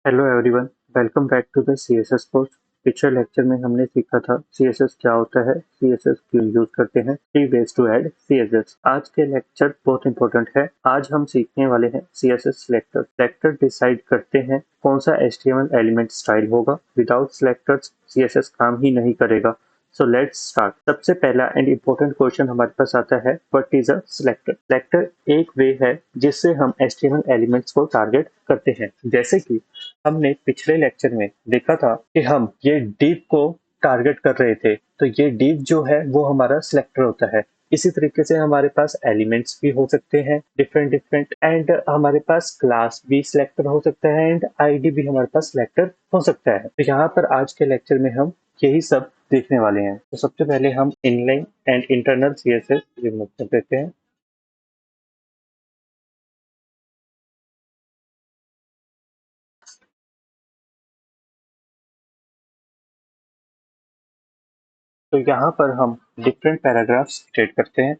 Hello everyone, welcome back to the CSS course. पिछले lecture में हमने सीखा था सीएसएस क्या होता है, सीएसएस क्यों यूज करते हैं, 3 ways टू ऐड सीएसएस। आज के लेक्चर बहुत इंपॉर्टेंट है। आज हम सीखने वाले हैं सीएसएस सिलेक्टर। सिलेक्टर डिसाइड करते हैं कौन सा एचटीएमएल एलिमेंट स्टाइल होगा। विदाउट सिलेक्टर्स सीएसएस काम ही नहीं करेगा। So let's start. सबसे पहला एंड इम्पोर्टेंट क्वेश्चन हमारे पास आता है, what is a selector. Selector एक वे है जिससे हम एचटीएमएल एलिमेंट्स को टारगेट करते हैं। जैसे कि हमने पिछले लेक्चर में देखा था कि हम ये div को टारगेट कर रहे थे, तो ये div जो है वो हमारा सिलेक्टर होता है। इसी तरीके से हमारे पास एलिमेंट्स भी हो सकते हैं डिफरेंट डिफरेंट, एंड हमारे पास क्लास भी सिलेक्टर हो सकता है एंड आईडी भी हमारे पास सिलेक्टर हो सकता है। तो यहाँ पर आज के लेक्चर में हम यही सब देखने वाले हैं। तो सबसे पहले हम inline and internal CSS remove कर देते हैं। तो यहाँ पर हम डिफरेंट पैराग्राफ्स क्रिएट करते हैं।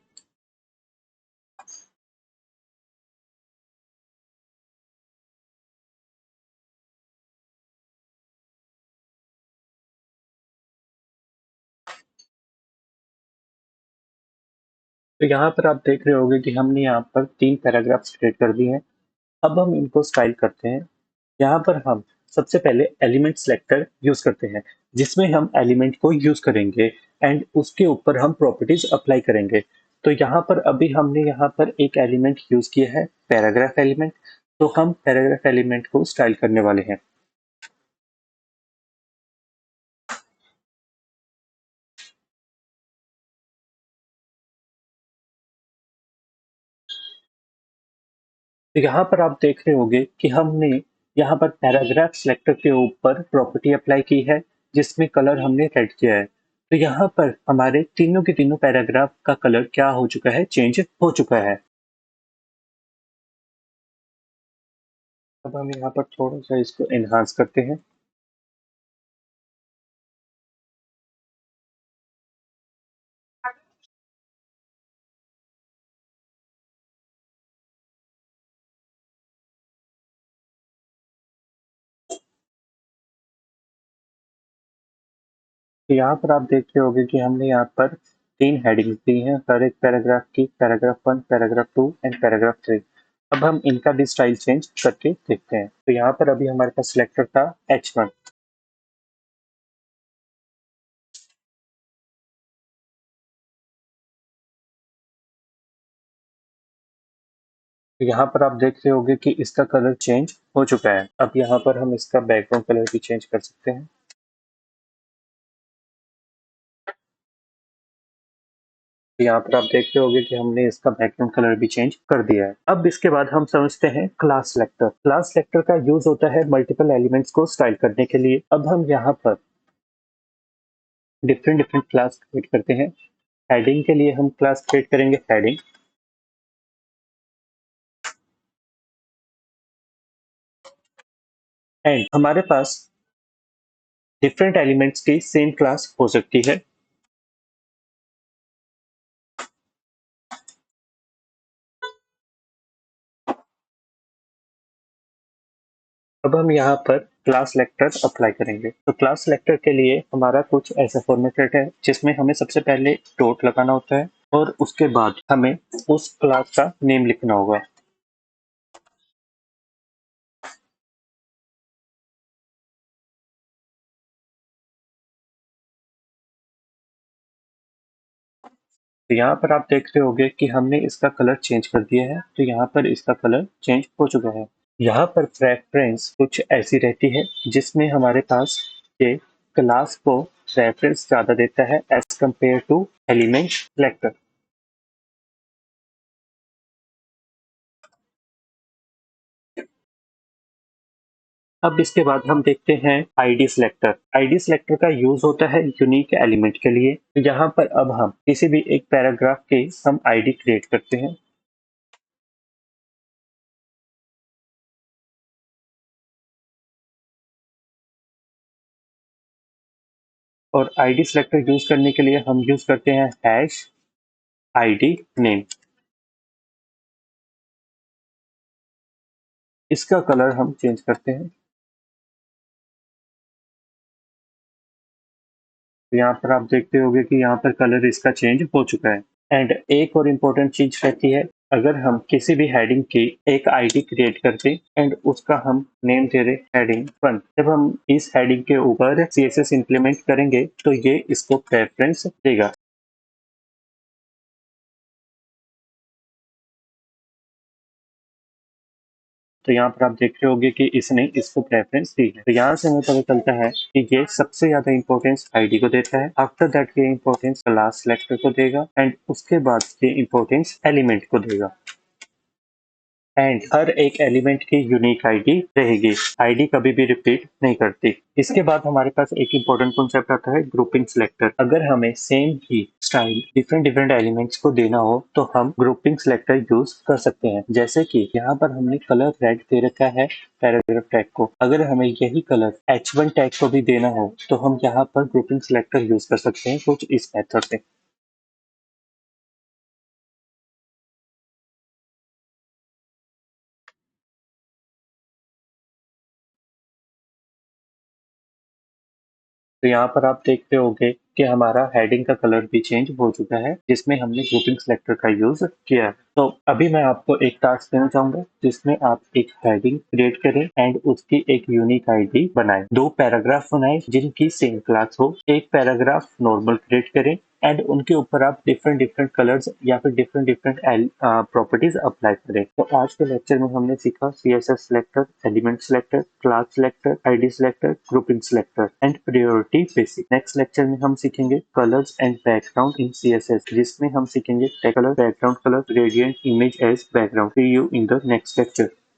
तो यहाँ पर आप देख रहे होंगे कि हमने यहाँ पर 3 पैराग्राफ्स क्रिएट कर दिए हैं। अब हम इनको स्टाइल करते हैं। यहाँ पर हम सबसे पहले एलिमेंट सेलेक्टर यूज करते हैं, जिसमें हम एलिमेंट को यूज करेंगे एंड उसके ऊपर हम प्रॉपर्टीज अप्लाई करेंगे। तो यहाँ पर अभी हमने यहाँ पर एक एलिमेंट यूज किया है, पैराग्राफ एलिमेंट। तो हम पैराग्राफ एलिमेंट को स्टाइल करने वाले हैं। तो यहाँ पर आप देख रहे होंगे कि हमने यहाँ पर पैराग्राफ सेलेक्टर के ऊपर प्रॉपर्टी अप्लाई की है, जिसमें कलर हमने रेड किया है। तो यहाँ पर हमारे तीनों के तीनों पैराग्राफ का कलर क्या हो चुका है, चेंज हो चुका है। अब हम यहाँ पर थोड़ा सा इसको एनहांस करते हैं। तो यहाँ पर आप देख रहे होंगे कि हमने यहाँ पर 3 हेडिंग दी हैं हर एक पैराग्राफ की, पैराग्राफ 1, पैराग्राफ 2 एंड पैराग्राफ 3। अब हम इनका भी स्टाइल चेंज करके देखते हैं। तो यहाँ पर अभी हमारे पास सिलेक्टर था H1। तो यहाँ पर आप देख रहे होंगे कि इसका कलर चेंज हो चुका है। अब यहाँ पर हम इसका बैकग्राउंड कलर भी चेंज कर सकते हैं। तो यहाँ पर आप देख रहे होंगे कि हमने इसका बैकग्राउंड कलर भी चेंज कर दिया है। अब इसके बाद हम समझते हैं क्लास सेलेक्टर। क्लास सेलेक्टर का यूज होता है मल्टीपल एलिमेंट्स को स्टाइल करने के लिए। अब हम यहाँ पर डिफरेंट डिफरेंट क्लास क्रिएट करते हैं। हेडिंग के लिए हम क्लास क्रिएट करेंगे हेडिंग, एंड हमारे पास डिफरेंट एलिमेंट्स की सेम क्लास हो सकती है। अब हम यहाँ पर क्लास सेलेक्टर अप्लाई करेंगे। तो क्लास सेलेक्टर के लिए हमारा कुछ ऐसा फॉर्मेटेड है, जिसमें हमें सबसे पहले डॉट लगाना होता है और उसके बाद हमें उस क्लास का नेम लिखना होगा। तो यहाँ पर आप देख रहे होंगे कि हमने इसका कलर चेंज कर दिया है। तो यहाँ पर इसका कलर चेंज हो चुका है। यहाँ पर प्रेफरेंस कुछ ऐसी रहती है जिसमें हमारे पास ये क्लास को प्रेफरेंस ज्यादा देता है as compare to element selector. अब इसके बाद हम देखते हैं आईडी सिलेक्टर। आईडी सिलेक्टर का यूज होता है यूनिक एलिमेंट के लिए। तो यहाँ पर अब हम किसी भी एक पैराग्राफ के हम आईडी क्रिएट करते हैं। और आईडी सिलेक्टर यूज करने के लिए हम यूज करते हैं हैश आईडी नेम। इसका कलर हम चेंज करते हैं। यहाँ पर आप देखते होंगे कि यहाँ पर कलर इसका चेंज हो चुका है। एंड एक और इम्पोर्टेंट चीज रहती है, अगर हम किसी भी हेडिंग की एक आईडी क्रिएट करते एंड उसका हम नेम दे रहे हेडिंग 1, जब हम इस हेडिंग के ऊपर सीएसएस इंप्लीमेंट करेंगे तो ये इसको प्रेफरेंस देगा। तो यहाँ पर आप देख रहे होंगे कि इसने इसको प्रेफरेंस दी है। तो यहाँ से हमें पता चलता है कि ये सबसे ज्यादा इंपॉर्टेंस आईडी को देता है। आफ्टर दैट ये इंपॉर्टेंस क्लास सेलेक्टर को देगा एंड उसके बाद ये इंपॉर्टेंस एलिमेंट को देगा। एंड हर एक एलिमेंट की यूनिक आईडी रहेगी। आईडी कभी भी रिपीट नहीं करती। इसके बाद हमारे पास एक इंपॉर्टेंट कॉन्सेप्ट आता है ग्रुपिंग सिलेक्टर। अगर हमें सेम ही स्टाइल डिफरेंट डिफरेंट एलिमेंट्स को देना हो तो हम ग्रुपिंग सिलेक्टर यूज कर सकते हैं। जैसे कि यहाँ पर हमने कलर रेड दे रखा है पैराग्राफ टैग को। अगर हमें यही कलर H1 टैग को भी देना हो तो हम यहाँ पर ग्रुपिंग सिलेक्टर यूज कर सकते हैं कुछ इस मेथड से। तो यहाँ पर आप देखते होंगे कि हमारा हेडिंग का कलर भी चेंज हो चुका है जिसमें हमने ग्रुपिंग सिलेक्टर का यूज किया है। तो अभी मैं आपको एक टास्क देना चाहूंगा जिसमें आप एक हेडिंग क्रिएट करें एंड उसकी एक यूनिक आईडी बनाएं। 2 पैराग्राफ बनाएं जिनकी सेम क्लास हो। एक पैराग्राफ नॉर्मल क्रिएट करें एंड उनके ऊपर आप डिफरेंट डिफरेंट कलर्स या फिर डिफरेंट डिफरेंट प्रॉपर्टीज अप्लाई करें। तो आज के लेक्चर में हमने सीखा CSS selector, element selector, class selector, ID selector, grouping selector and priority basic. Next lecture में हम सीखेंगे colours and background in CSS, जिसमें हम सीखेंगे text colour, background colour, gradient, image as background. See you in the next lecture.